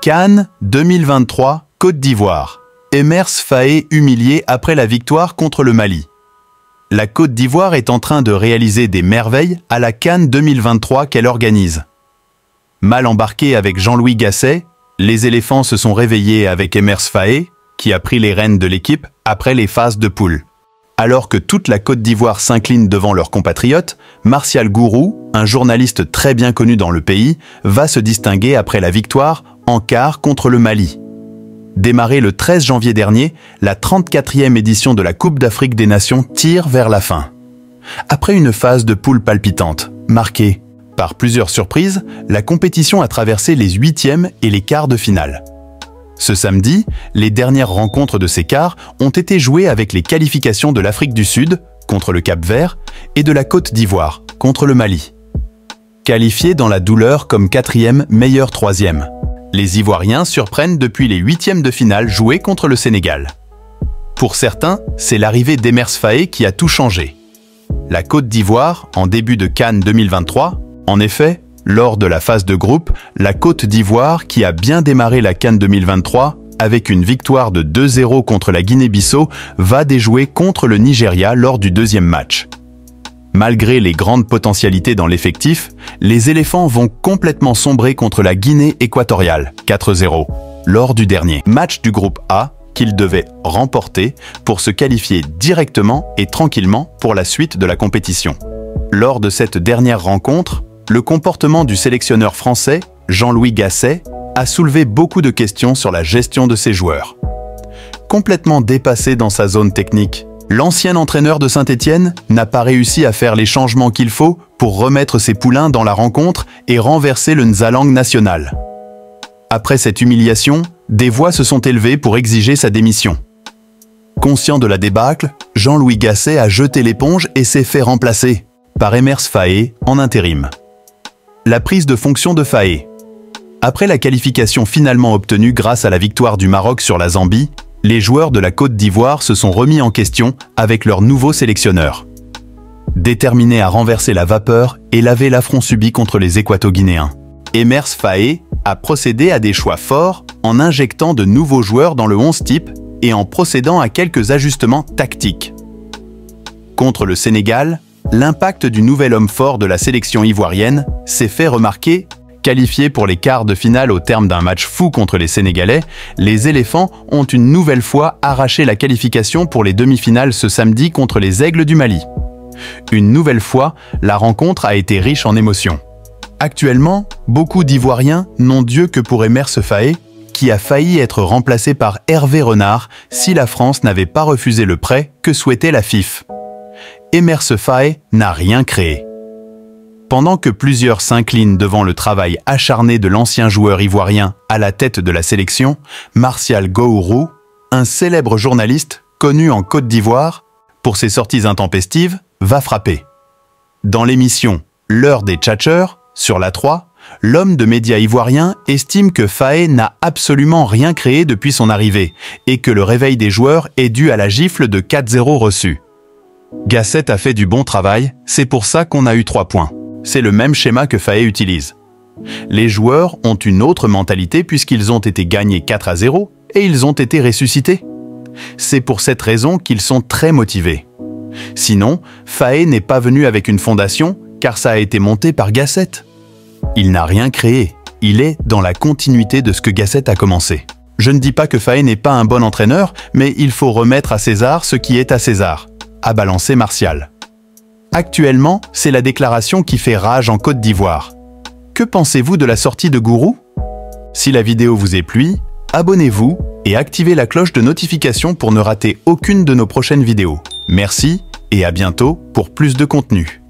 CAN 2023, Côte d'Ivoire. Emers Faé humilié après la victoire contre le Mali. La Côte d'Ivoire est en train de réaliser des merveilles à la CAN 2023 qu'elle organise. Mal embarqué avec Jean-Louis Gasset, les éléphants se sont réveillés avec Emers Faé, qui a pris les rênes de l'équipe après les phases de poule. Alors que toute la Côte d'Ivoire s'incline devant leurs compatriotes, Martial Gourou, un journaliste très bien connu dans le pays, va se distinguer après la victoire en quart contre le Mali. Démarrée le 13 janvier dernier, la 34e édition de la Coupe d'Afrique des Nations tire vers la fin. Après une phase de poule palpitante, marquée par plusieurs surprises, la compétition a traversé les 8e et les quarts de finale. Ce samedi, les dernières rencontres de ces quarts ont été jouées avec les qualifications de l'Afrique du Sud, contre le Cap-Vert, et de la Côte d'Ivoire, contre le Mali. Qualifiés dans la douleur comme 4e meilleur 3e, les Ivoiriens surprennent depuis les 8e de finale joués contre le Sénégal. Pour certains, c'est l'arrivée d'Emers Faé qui a tout changé. La Côte d'Ivoire, en début de CAN 2023, en effet, lors de la phase de groupe, la Côte d'Ivoire, qui a bien démarré la CAN 2023 avec une victoire de 2-0 contre la Guinée-Bissau, va déjouer contre le Nigeria lors du deuxième match. Malgré les grandes potentialités dans l'effectif, les éléphants vont complètement sombrer contre la Guinée équatoriale, 4-0, lors du dernier match du groupe A qu'ils devaient remporter pour se qualifier directement et tranquillement pour la suite de la compétition. Lors de cette dernière rencontre, le comportement du sélectionneur français, Jean-Louis Gasset, a soulevé beaucoup de questions sur la gestion de ses joueurs. Complètement dépassé dans sa zone technique, l'ancien entraîneur de Saint-Étienne n'a pas réussi à faire les changements qu'il faut pour remettre ses poulains dans la rencontre et renverser le Nzalang national. Après cette humiliation, des voix se sont élevées pour exiger sa démission. Conscient de la débâcle, Jean-Louis Gasset a jeté l'éponge et s'est fait remplacer par Emers Faé en intérim. La prise de fonction de Faé. Après la qualification finalement obtenue grâce à la victoire du Maroc sur la Zambie, les joueurs de la Côte d'Ivoire se sont remis en question avec leur nouveau sélectionneur. Déterminés à renverser la vapeur et laver l'affront subi contre les Équato-Guinéens, Emers Faé a procédé à des choix forts en injectant de nouveaux joueurs dans le 11 type et en procédant à quelques ajustements tactiques. Contre le Sénégal, l'impact du nouvel homme fort de la sélection ivoirienne s'est fait remarquer. Qualifiés pour les quarts de finale au terme d'un match fou contre les Sénégalais, les éléphants ont une nouvelle fois arraché la qualification pour les demi-finales ce samedi contre les Aigles du Mali. Une nouvelle fois, la rencontre a été riche en émotions. Actuellement, beaucoup d'Ivoiriens n'ont Dieu que pour Emers Faé, qui a failli être remplacé par Hervé Renard si la France n'avait pas refusé le prêt que souhaitait la FIF. Emers Faé n'a rien créé. Pendant que plusieurs s'inclinent devant le travail acharné de l'ancien joueur ivoirien à la tête de la sélection, Martial Gourou, un célèbre journaliste connu en Côte d'Ivoire pour ses sorties intempestives, va frapper. Dans l'émission L'heure des tchatcheurs, sur la 3, l'homme de médias ivoirien estime que Faé n'a absolument rien créé depuis son arrivée et que le réveil des joueurs est dû à la gifle de 4-0 reçue. Gasset a fait du bon travail, c'est pour ça qu'on a eu 3 points. C'est le même schéma que Faé utilise. Les joueurs ont une autre mentalité puisqu'ils ont été gagnés 4-0 et ils ont été ressuscités. C'est pour cette raison qu'ils sont très motivés. Sinon, Faé n'est pas venu avec une fondation car ça a été monté par Gasset. Il n'a rien créé, il est dans la continuité de ce que Gasset a commencé. Je ne dis pas que Faé n'est pas un bon entraîneur, mais il faut remettre à César ce qui est à César, a balancé Martial. Actuellement, c'est la déclaration qui fait rage en Côte d'Ivoire. Que pensez-vous de la sortie de Gourou? Si la vidéo vous est plu, abonnez-vous et activez la cloche de notification pour ne rater aucune de nos prochaines vidéos. Merci et à bientôt pour plus de contenu.